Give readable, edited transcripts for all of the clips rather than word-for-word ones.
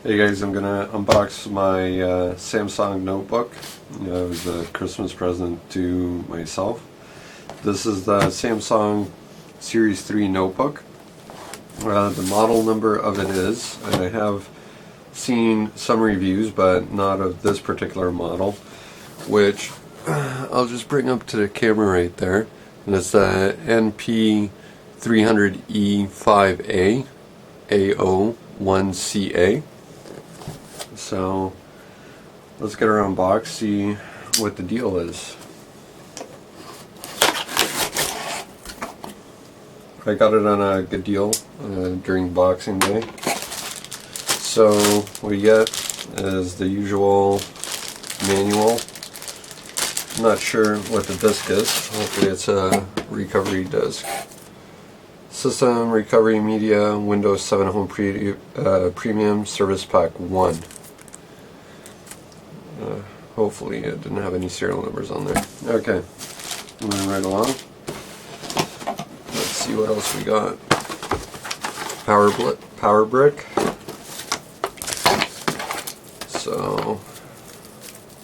Hey guys, I'm gonna unbox my Samsung notebook. It was a Christmas present to myself. This is the Samsung Series 3 notebook. The model number of it is, and I have seen some reviews, but not of this particular model, which I'll just bring up to the camera right there. And it's the NP300E5A-A01CA. So let's get her unboxed, see what the deal is. I got it on a good deal during Boxing Day. So what you get is the usual manual. I'm not sure what the disc is. Hopefully it's a recovery disc. System Recovery Media Windows 7 Home Premium Service Pack 1. Hopefully it didn't have any serial numbers on there. Okay, moving right along. Let's see what else we got. Power brick. So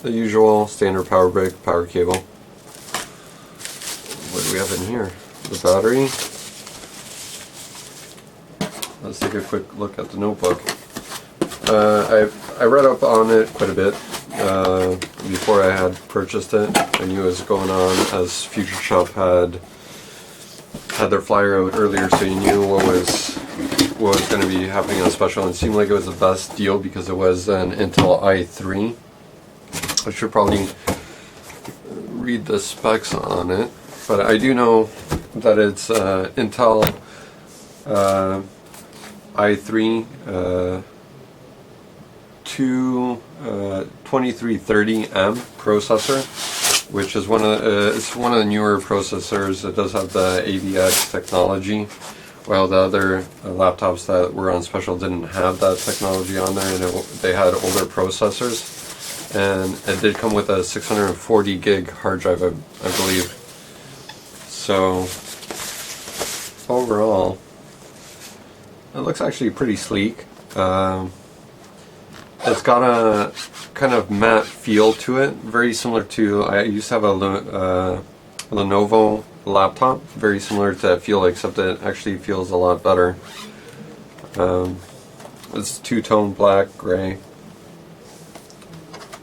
the usual standard power brick, power cable. What do we have in here? The battery. Let's take a quick look at the notebook. I read up on it quite a bit before I had purchased it. I knew what was going on, as Future Shop had their flyer out earlier, so you knew what was going to be happening on special. And it seemed like it was the best deal because it was an Intel i3. I should probably read the specs on it, but I do know that it's Intel i3 2330M processor, which is it's one of the newer processors. It does have the AVX technology, while the other laptops that were on special didn't have that technology on there, and they had older processors. And it did come with a 640 gig hard drive, I believe. So overall, it looks actually pretty sleek. It's got a kind of matte feel to it, very similar to, I used to have a Lenovo laptop, very similar to that feel, except it actually feels a lot better. It's two-tone black, gray.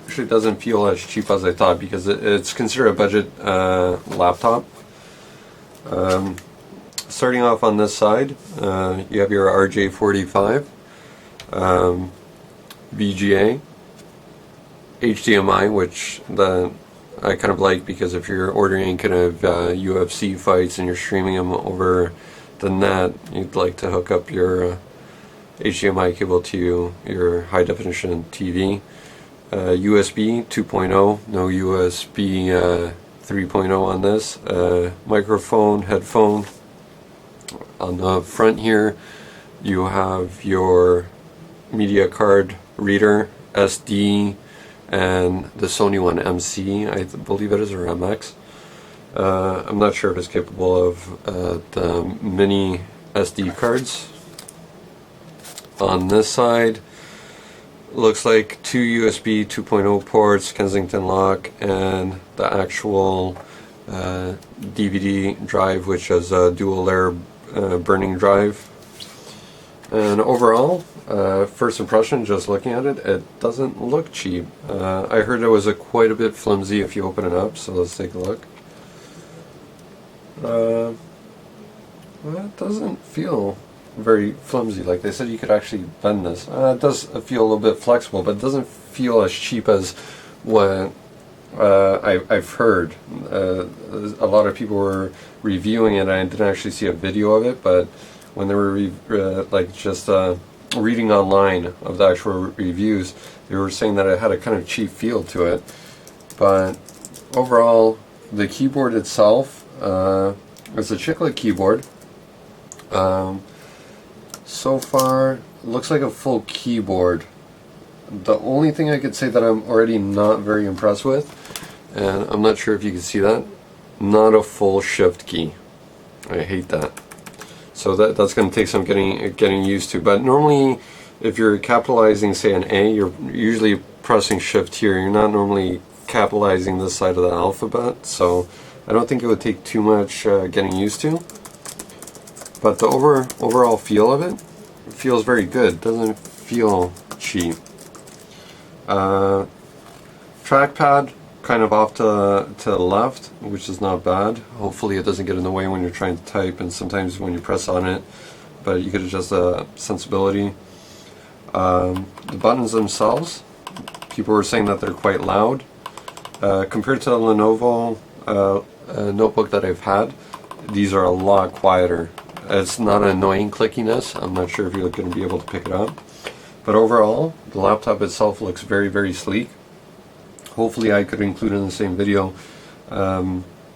Actually doesn't feel as cheap as I thought, because it's considered a budget laptop. Starting off on this side, you have your RJ45, VGA, HDMI, which I kind of like, because if you're ordering kind of UFC fights and you're streaming them over the net, you'd like to hook up your HDMI cable to your high definition TV. USB 2.0, no USB 3.0 on this. Microphone, headphone. On the front here you have your media card reader, SD, and the Sony one, MC, I believe it is, or MX. I'm not sure if it's capable of the mini SD cards. On this side, looks like two USB 2.0 ports, Kensington lock, and the actual DVD drive, which is a dual layer burning drive. And overall, first impression, just looking at it, it doesn't look cheap. I heard it was quite a bit flimsy if you open it up, so let's take a look. Well, it doesn't feel very flimsy. Like they said, you could actually bend this. It does feel a little bit flexible, but it doesn't feel as cheap as what I've heard. A lot of people were reviewing it. I didn't actually see a video of it, but when they were reading online of the actual reviews, they were saying that it had a kind of cheap feel to it. But overall, the keyboard itself, it's a chiclet keyboard. So far, looks like a full keyboard. The only thing I could say that I'm already not very impressed with, and I'm not sure if you can see that, not a full shift key. I hate that. So that's going to take some getting used to. But normally if you're capitalizing, say, an A, you're usually pressing shift here. You're not normally capitalizing this side of the alphabet, so I don't think it would take too much getting used to. But the overall feel of it feels very good. It doesn't feel cheap. Trackpad kind of off to the left, which is not bad. Hopefully it doesn't get in the way when you're trying to type, and sometimes when you press on it, but you could adjust the sensibility. The buttons themselves, people were saying that they're quite loud. Compared to the Lenovo notebook that I've had, these are a lot quieter. It's not an annoying clickiness. I'm not sure if you're going to be able to pick it up. But overall, the laptop itself looks very, very sleek. Hopefully I could include in the same video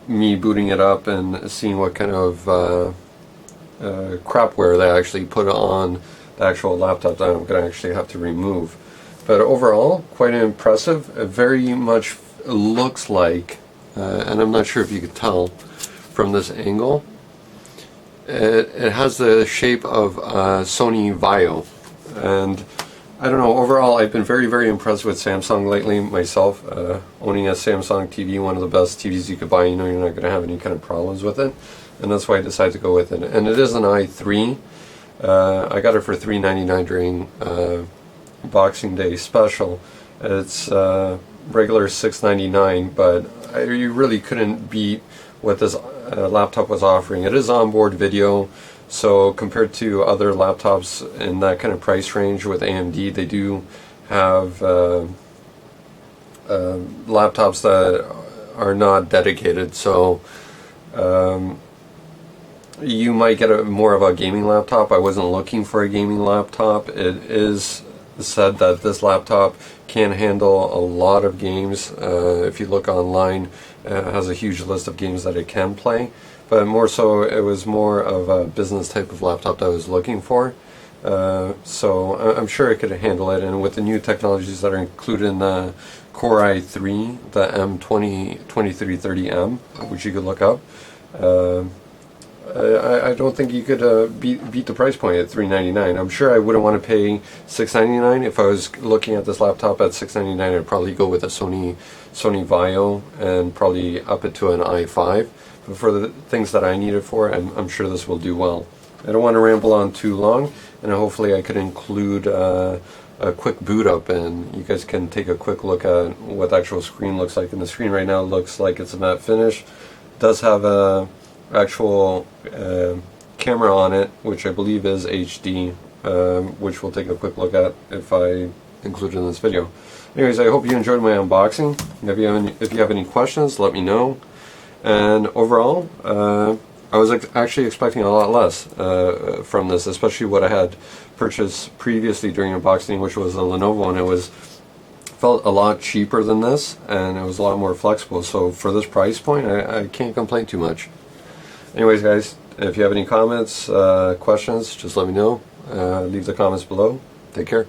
me booting it up and seeing what kind of crapware they actually put on the actual laptop that I'm going to actually have to remove. But overall, quite impressive. It very much looks like, and I'm not sure if you could tell from this angle, it has the shape of Sony Vaio. And I don't know, overall I've been very, very impressed with Samsung lately myself. Owning a Samsung TV, one of the best TVs you could buy, you know you're not going to have any kind of problems with it. And that's why I decided to go with it. And it is an i3. I got it for $3.99 during Boxing Day special. It's regular $6.99, but you really couldn't beat what this laptop was offering. It is onboard video, so compared to other laptops in that kind of price range with AMD, they do have laptops that are not dedicated, so you might get more of a gaming laptop. I wasn't looking for a gaming laptop. It is said that this laptop can handle a lot of games. If you look online, it has a huge list of games that it can play, but more so it was more of a business type of laptop that I was looking for. So I'm sure it could handle it, and with the new technologies that are included in the Core i3, the M2330M, which you could look up, I don't think you could beat the price point at $3.99. I'm sure I wouldn't want to pay $6.99. If I was looking at this laptop at $6.99, I'd probably go with a Sony Vaio and probably up it to an i5. But for the things that I need it for, I'm sure this will do well. I don't want to ramble on too long, and hopefully I could include a quick boot up, and you guys can take a quick look at what the actual screen looks like. And the screen right now looks like it's a matte finish. It does have a actual camera on it, which I believe is HD, which we'll take a quick look at if I include it in this video. Anyways, I hope you enjoyed my unboxing. If you have any questions, let me know. And overall, I was actually expecting a lot less from this, especially what I had purchased previously during unboxing, which was a Lenovo, and it felt a lot cheaper than this, and it was a lot more flexible. So for this price point, I can't complain too much. Anyways, guys, if you have any comments, questions, just let me know. Leave the comments below. Take care.